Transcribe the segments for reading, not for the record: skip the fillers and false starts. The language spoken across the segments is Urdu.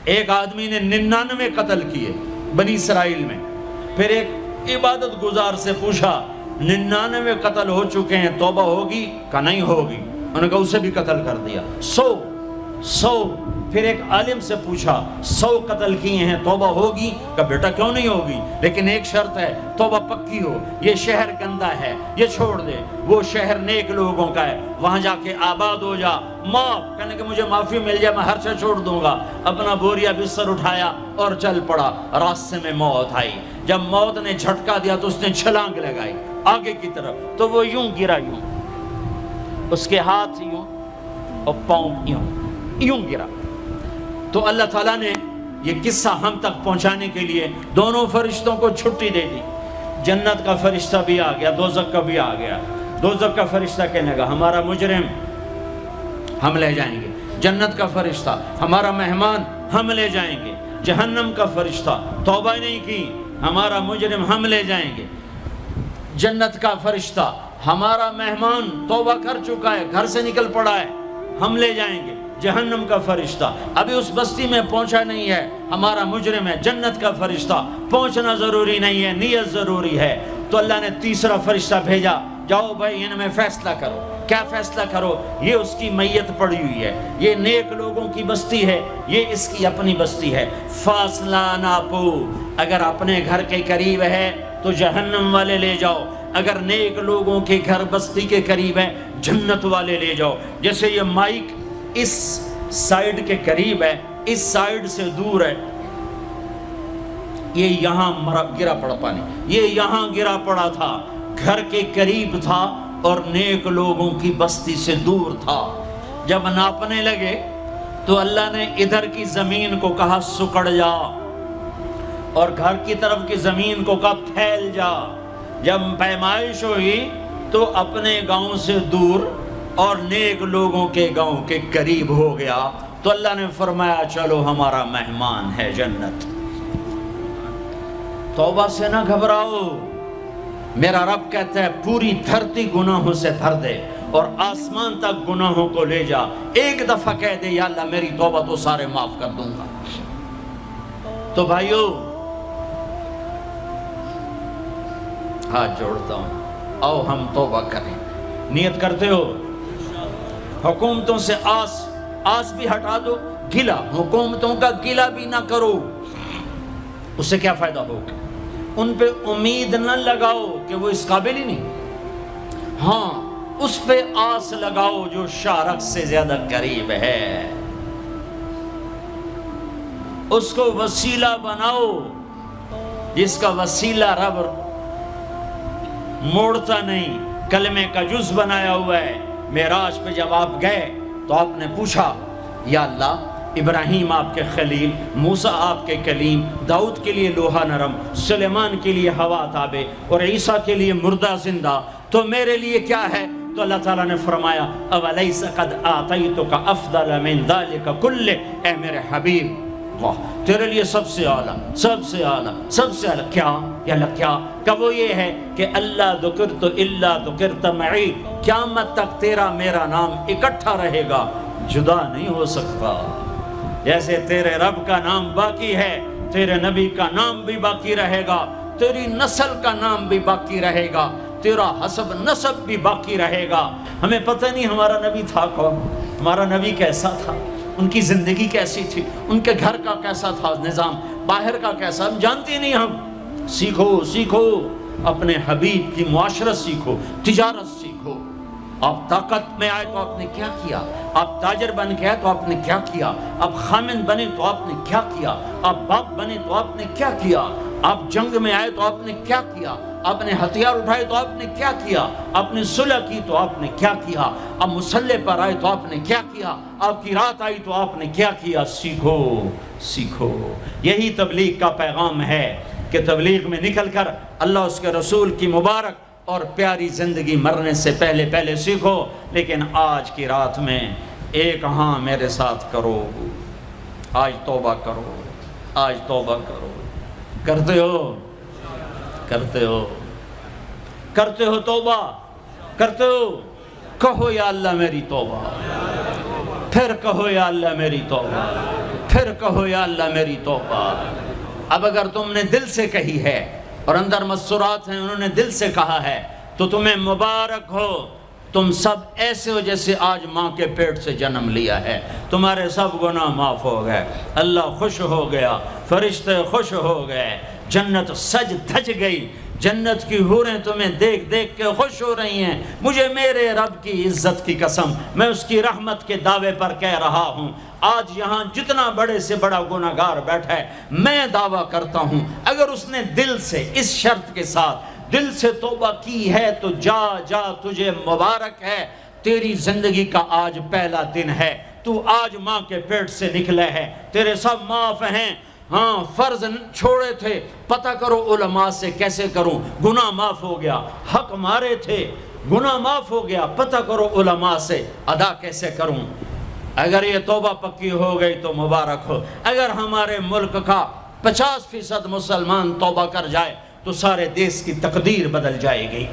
ایک آدمی نے 99 قتل کیے بنی اسرائیل میں. پھر ایک عبادت گزار سے پوچھا 99 قتل ہو چکے ہیں، توبہ ہوگی؟ کہا نہیں ہوگی. انہوں نے کہا اسے بھی قتل کر دیا. 100. پھر ایک عالم سے پوچھا 100 قتل کیے ہیں، توبہ ہوگی؟ کہا بیٹا کیوں نہیں ہوگی، لیکن ایک شرط ہے، توبہ پکی ہو. یہ شہر گندا ہے، یہ چھوڑ دے. وہ شہر نیک لوگوں کا ہے، وہاں جا کے آباد ہو جا. معاف کہنے کہ مجھے معافی مل جائے میں ہر شے چھوڑ دوں گا. اپنا بوریا بستر اٹھایا اور چل پڑا. راستے میں موت آئی. جب موت نے جھٹکا دیا تو اس نے چھلانگ لگائی آگے کی طرف، تو وہ یوں گرا، یوں اس کے ہاتھ یوں اور پاؤں یوں گرا. تو اللہ تعالیٰ نے یہ قصہ ہم تک پہنچانے کے لیے دونوں فرشتوں کو چھٹی دے دی. جنت کا فرشتہ بھی آ گیا، دوزخ کا بھی آ گیا. دوزخ کا فرشتہ کہنے لگا ہمارا مجرم ہم لے جائیں گے. جنت کا فرشتہ ہمارا مہمان ہم لے جائیں گے. جہنم کا فرشتہ توبہ نہیں کی ہمارا مجرم ہم لے جائیں گے. جنت کا فرشتہ ہمارا مہمان توبہ کر چکا ہے، گھر سے نکل پڑا ہے، ہم لے جائیں گے. جہنم کا فرشتہ ابھی اس بستی میں پہنچا نہیں ہے، ہمارا مجرم ہے. جنت کا فرشتہ پہنچنا ضروری نہیں ہے، نیت ضروری ہے. تو اللہ نے تیسرا فرشتہ بھیجا، جاؤ بھائی ان میں فیصلہ کرو. کیا فیصلہ کرو؟ یہ اس کی میت پڑی ہوئی ہے، یہ نیک لوگوں کی بستی ہے، یہ اس کی اپنی بستی ہے. فاصلہ ناپو، اگر اپنے گھر کے قریب ہے تو جہنم والے لے جاؤ، اگر نیک لوگوں کے گھر بستی کے قریب ہے جنت والے لے جاؤ. جیسے یہ مائک اس سائیڈ کے قریب ہے، اس سائیڈ سے دور ہے، یہ یہاں گرا پڑا پانی، یہ یہاں گرا پڑا تھا، گھر کے قریب تھا اور نیک لوگوں کی بستی سے دور تھا. جب ناپنے لگے تو اللہ نے ادھر کی زمین کو کہا سکڑ جا، اور گھر کی طرف کی زمین کو کہا پھیل جا. جب پیمائش ہوئی تو اپنے گاؤں سے دور اور نیک لوگوں کے گاؤں کے قریب ہو گیا. تو اللہ نے فرمایا چلو ہمارا مہمان ہے جنت. توبہ سے نہ گھبراؤ، میرا رب کہتا ہے پوری دھرتی گناہوں سے بھر دے اور آسمان تک گناہوں کو لے جا. ایک دفعہ کہہ دے یا اللہ میری توبہ تو سارے معاف کر دوں گا. تو بھائیو ہاتھ جوڑتا ہوں، آؤ ہم توبہ کریں. نیت کرتے ہو؟ حکومتوں سے آس بھی ہٹا دو، گلہ حکومتوں کا گلہ بھی نہ کرو. اس سے کیا فائدہ ہوگا؟ ان پہ امید نہ لگاؤ کہ وہ اس قابل ہی نہیں. ہاں اس پہ آس لگاؤ جو شارک سے زیادہ قریب ہے، اس کو وسیلہ بناؤ جس کا وسیلہ رب موڑتا نہیں، کلمے کا جز بنایا ہوا ہے. معراج پہ جب آپ گئے تو آپ نے پوچھا یا اللہ ابراہیم آپ کے خلیل، موسیٰ آپ کے کلیم، داؤد کے لیے لوہا نرم، سلیمان کے لیے ہوا تابع اور عیسیٰ کے لیے مردہ زندہ، تو میرے لیے کیا ہے؟ تو اللہ تعالیٰ نے فرمایا اولیس قد آتیتک افضل من ذلک کلہ، اے میرے حبیب واہ تیرے لیے سب سے اعلیٰ، سب سے اعلیٰ، سب سے اعلیٰ کیا؟ یا اللہ کیا؟ کہ وہ یہ ہے کہ اللہ ذکرت الا ذکرت معی، قیامت تک تیرا میرا نام اکٹھا رہے گا، جدا نہیں ہو سکتا. جیسے تیرے رب کا نام باقی ہے، تیرے نبی کا نام بھی باقی رہے گا، تیری نسل کا نام بھی باقی رہے گا، تیرا حسب نسب بھی باقی رہے گا. ہمیں پتہ نہیں ہمارا نبی تھا کون، ہمارا نبی کیسا تھا، ان کی زندگی کیسی تھی، ان کے گھر کا کیسا تھا نظام، باہر کا کیسا، ہم جانتے نہیں. ہم سیکھو اپنے حبیب کی معاشرت سیکھو، تجارت سیکھو. آپ طاقت میں آئے تو آپ نے کیا کیا، آپ تاجر بن کے آئے تو آپ نے کیا کیا، آپ خامن بنے تو آپ نے کیا کیا، آپ باپ بنے تو آپ نے کیا کیا، آپ جنگ میں آئے تو آپ نے کیا کیا، آپ نے ہتھیار اٹھائے تو آپ نے کیا کیا، آپ نے صلح کی تو آپ نے کیا کیا، آپ مسلح پر آئے تو آپ نے کیا کیا، آپ کی رات آئی تو آپ نے کیا کیا. سیکھو. یہی تبلیغ کا پیغام ہے کہ تبلیغ میں نکل کر اللہ اس کے رسول کی مبارک اور پیاری زندگی مرنے سے پہلے سیکھو. لیکن آج کی رات میں ایک ہاں میرے ساتھ کرو، آج توبہ کرو، آج توبہ کرو. کرتے ہو توبہ کرتے ہو؟ کہو یا اللہ میری توبہ، پھر کہو یا اللہ میری توبہ. پھر کہو یا اللہ میری توبہ۔ اب اگر تم نے دل سے کہی ہے اور اندر مسرات ہیں انہوں نے دل سے کہا ہے تو تمہیں مبارک ہو، تم سب ایسے ہو جیسے آج ماں کے پیٹ سے جنم لیا ہے، تمہارے سب گناہ معاف ہو گئے، اللہ خوش ہو گیا، فرشتے خوش ہو گئے، جنت سج دھج گئی، جنت کی حوریں تمہیں دیکھ دیکھ کے خوش ہو رہی ہیں۔ مجھے میرے رب کی عزت کی قسم، میں اس کی رحمت کے دعوے پر کہہ رہا ہوں، آج یہاں جتنا بڑے سے بڑا گناہگار بیٹھا ہے، میں دعویٰ کرتا ہوں اگر اس نے دل سے اس شرط کے ساتھ دل سے توبہ کی ہے تو جا جا تجھے مبارک ہے، تیری زندگی کا آج پہلا دن ہے، تو آج ماں کے پیٹ سے نکلے ہے، تیرے سب معاف ہیں۔ ہاں فرض چھوڑے تھے، پتہ کرو علماء سے کیسے کروں، گناہ معاف ہو گیا، حق مارے تھے، گناہ معاف ہو گیا، پتہ کرو علماء سے ادا کیسے کروں۔ اگر یہ توبہ پکی ہو گئی تو مبارک ہو۔ اگر ہمارے ملک کا 50% مسلمان توبہ کر جائے تو سارے دیش کی تقدیر بدل جائے گی۔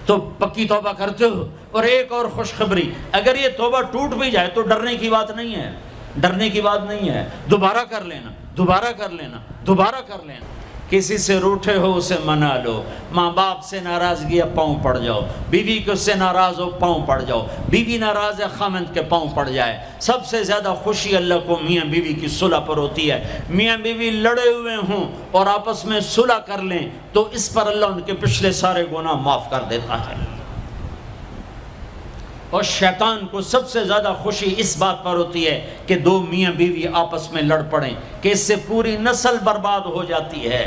تو پکی توبہ کرتے ہو۔ اور ایک اور خوشخبری، اگر یہ توبہ ٹوٹ بھی جائے تو ڈرنے کی بات نہیں ہے، ڈرنے کی بات نہیں ہے، دوبارہ کر لینا، دوبارہ کر لینا، دوبارہ کر لینا۔ کسی سے روٹھے ہو اسے منا لو، ماں باپ سے ناراضگی ہے پاؤں پڑ جاؤ، بیوی کو سے ناراض ہو پاؤں پڑ جاؤ، بیوی ناراض ہے خامند کے پاؤں پڑ جائے۔ سب سے زیادہ خوشی اللہ کو میاں بیوی کی صلح پر ہوتی ہے۔ میاں بیوی لڑے ہوئے ہوں اور آپس میں صلح کر لیں تو اس پر اللہ ان کے پچھلے سارے گناہ معاف کر دیتا ہے۔ اور شیطان کو سب سے زیادہ خوشی اس بات پر ہوتی ہے کہ دو میاں بیوی آپس میں لڑ پڑیں، کہ اس سے پوری نسل برباد ہو جاتی ہے۔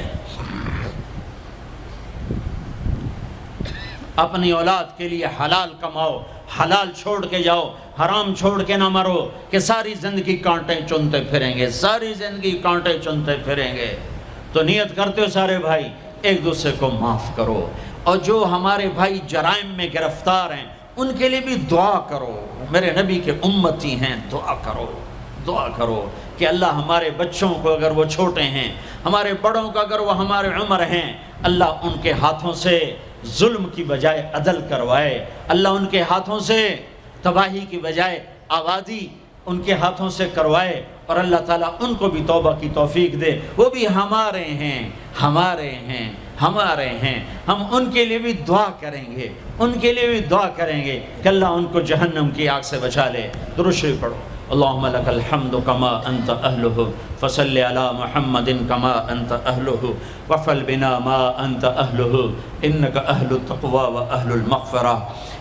اپنی اولاد کے لیے حلال کماؤ، حلال چھوڑ کے جاؤ، حرام چھوڑ کے نہ مرو کہ ساری زندگی کانٹے چنتے پھریں گے، ساری زندگی کانٹے چنتے پھریں گے۔ تو نیت کرتے ہو سارے بھائی ایک دوسرے کو معاف کرو، اور جو ہمارے بھائی جرائم میں گرفتار ہیں ان کے لیے بھی دعا کرو، میرے نبی کے امتی ہیں، دعا کرو، دعا کرو کہ اللہ ہمارے بچوں کو اگر وہ چھوٹے ہیں، ہمارے بڑوں کو اگر وہ ہمارے عمر ہیں، اللہ ان کے ہاتھوں سے ظلم کی بجائے عدل کروائے، اللہ ان کے ہاتھوں سے تباہی کی بجائے آبادی ان کے ہاتھوں سے کروائے، اور اللہ تعالیٰ ان کو بھی توبہ کی توفیق دے۔ وہ بھی ہمارے ہیں، ہمارے ہیں، ہمارے ہیں، ہم ان کے لیے بھی دعا کریں گے، ان کے لیے بھی دعا کریں گے کہ اللہ ان کو جہنم کی آگ سے بچا لے۔ درود شریف پڑھو۔ اللہم لک الحمد کما انت اہلہ فصل علی محمد کما انت اہلہ وفعل بنا ما انت اہلہ انک اہل التقوی و اہل المغفرہ،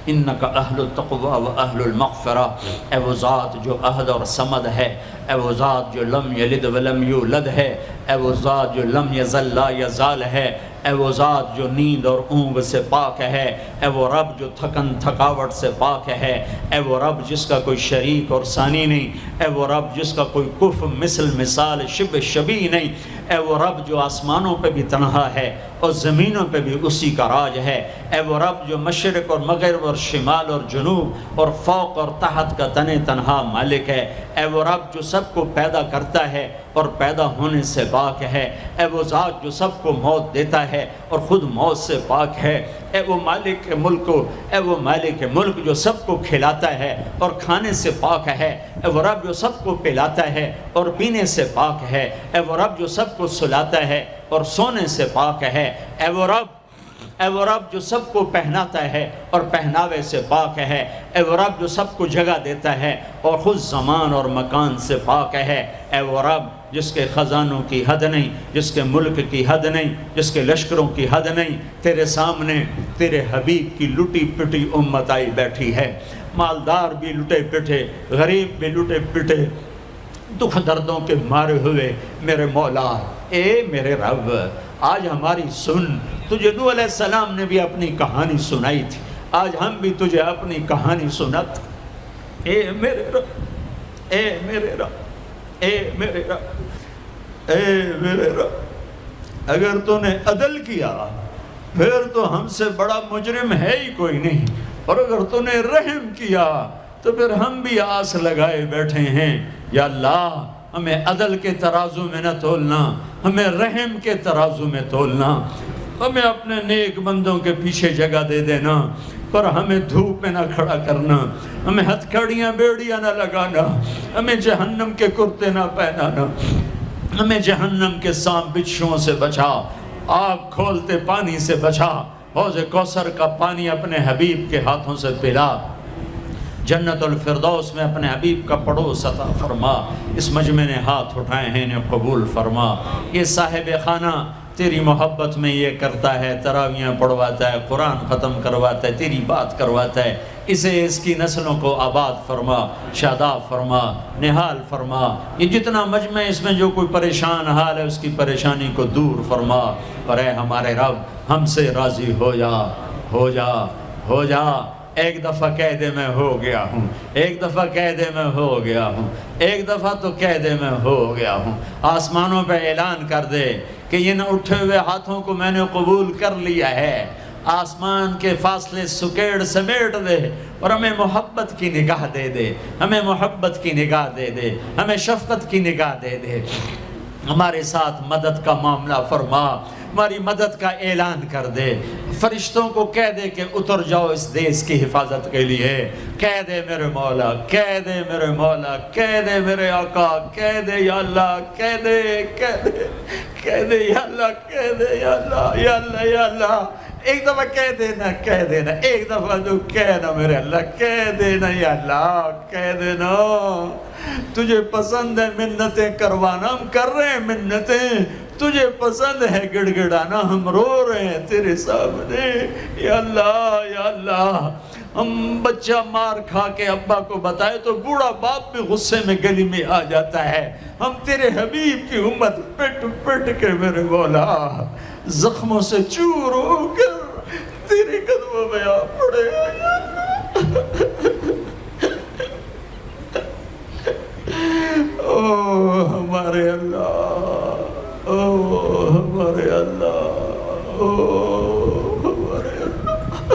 انک اہل التقوی و اہل المغفرہ۔ اے وہ ذات جو احد اور صمد ہے، اے وہ ذات جو لم یلد ولم یولد ہے، اے وہ ذات جو لم یزل لا یزال ہے، اے وہ ذات جو نیند اور اونگ سے پاک ہے، اے وہ رب جو تھکن تھکاوٹ سے پاک ہے، اے وہ رب جس کا کوئی شریک اور ثانی نہیں، اے وہ رب جس کا کوئی کف مثل مثال شبہ شبیہ نہیں، اے وہ رب جو آسمانوں پہ بھی تنہا ہے اور زمینوں پہ بھی اسی کا راج ہے، اے وہ رب جو مشرق اور مغرب اور شمال اور جنوب اور فوق اور تحت کا تنہا مالک ہے، اے وہ رب جو سب کو پیدا کرتا ہے اور پیدا ہونے سے پاک ہے، اے وہ ذات جو سب کو موت دیتا ہے اور خود موت سے پاک ہے، اے وہ مالک ملک، اے وہ مالک ملک جو سب کو کھلاتا ہے اور کھانے سے پاک ہے، اے وہ رب جو سب کو پلاتا ہے اور پینے سے پاک ہے، اے وہ رب جو سب کو سلاتا ہے اور سونے سے پاک ہے، اے وہ رب جو سب کو پہناتا ہے اور پہناوے سے پاک ہے، اے وہ رب جو سب کو جگہ دیتا ہے اور خود زمان اور مکان سے پاک ہے، اے وہ رب جس کے خزانوں کی حد نہیں، جس کے ملک کی حد نہیں، جس کے لشکروں کی حد نہیں، تیرے سامنے تیرے حبیب کی لٹی پٹی امت آئی بیٹھی ہے، مالدار بھی لٹے پٹے، غریب بھی لٹے پٹے، دکھ دردوں کے مارے ہوئے میرے مولا، اے میرے رب آج ہماری سن۔ تجھے نوح علیہ السلام نے بھی اپنی کہانی سنائی تھی، آج ہم بھی تجھے اپنی کہانی سنت۔ اے میرے رب، اے میرے رب، اے میرے رب، اے میرے رب، اگر تو نے عدل کیا پھر تو ہم سے بڑا مجرم ہے ہی کوئی نہیں، اور اگر تو نے رحم کیا تو پھر ہم بھی آس لگائے بیٹھے ہیں۔ یا اللہ ہمیں عدل کے ترازو میں نہ تولنا، ہمیں رحم کے ترازو میں تولنا، ہمیں اپنے نیک بندوں کے پیچھے جگہ دے دینا۔ پر ہمیں دھوپ میں نہ کھڑا کرنا، ہمیں ہتھکڑیاں بیڑیاں نہ لگانا، ہمیں جہنم کے کرتے نہ پہنانا، ہمیں جہنم کے سانپ بچھوؤں سے بچا، آگ کھولتے پانی سے بچا، حوض کوثر کا پانی اپنے حبیب کے ہاتھوں سے پلا، جنت الفردوس میں اپنے حبیب کا پڑوس عطا فرما، اس مجمع نے ہاتھ اٹھائے ہیں انہیں قبول فرما۔ یہ صاحب خانہ تیری محبت میں یہ کرتا ہے، تراویاں پڑھواتا ہے، قرآن ختم کرواتا ہے، تیری بات کرواتا ہے، اسے اس کی نسلوں کو آباد فرما، شاداب فرما، نحال فرما۔ یہ جتنا مجمع اس میں جو کوئی پریشان حال ہے اس کی پریشانی کو دور فرما، اور اے ہمارے رب ہم سے راضی ہو جا، ہو جا، ہو جا۔ ایک دفعہ کہہ دے میں ہو گیا ہوں، ایک دفعہ کہہ دے میں ہو گیا ہوں، ایک دفعہ تو کہہ دے میں ہو گیا ہوں۔ آسمانوں پہ اعلان کر دے کہ ان اٹھے ہوئے ہاتھوں کو میں نے قبول کر لیا ہے، آسمان کے فاصلے سکیڑ سمیٹ دے اور ہمیں محبت کی نگاہ دے دے، ہمیں محبت کی نگاہ دے دے، ہمیں شفقت کی نگاہ دے دے، ہمارے ساتھ مدد کا معاملہ فرما، ہماری مدد کا اعلان کر دے، فرشتوں کو کہہ دے کہ اتر جاؤ اس دیس کی حفاظت کے لیے، کہہ دے میرے مولا، کہہ دے میرے مولا، کہہ دے میرے آقا، کہہ دے یا اللہ، کہہ دے، کہہ دے، کہہ دے یا اللہ، کہہ دے یا اللہ، یا اللہ، یا اللہ۔ ایک دفعہ کہہ دینا، کہہ دینا، ایک دفعہ جو کہنا میرے اللہ، کہہ دینا یا اللہ، کہہ دینا۔ تجھے پسند ہے منتیں کروانا، ہم کر رہے ہیں منتیں، تجھے پسند ہے گڑ گڑانا، ہم رو رہے ہیں تیرے سامنے، یا اللہ، یا اللہ۔ ہم بچہ مار کھا کے ابا کو بتائے تو بوڑھا باپ بھی غصے میں گلی میں آ جاتا ہے، ہم تیرے حبیب کی امت پٹ پٹ کے میرے مولا زخموں سے چور ہو کر تیرے قدموں میں آ پڑے۔ او ہمارے اللہ، او ہمارے اللہ، او ہمارے اللہ۔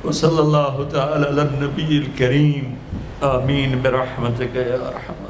وصلی اللہ تعالی علی النبی الکریم، آمین برحمتک یا ارحم۔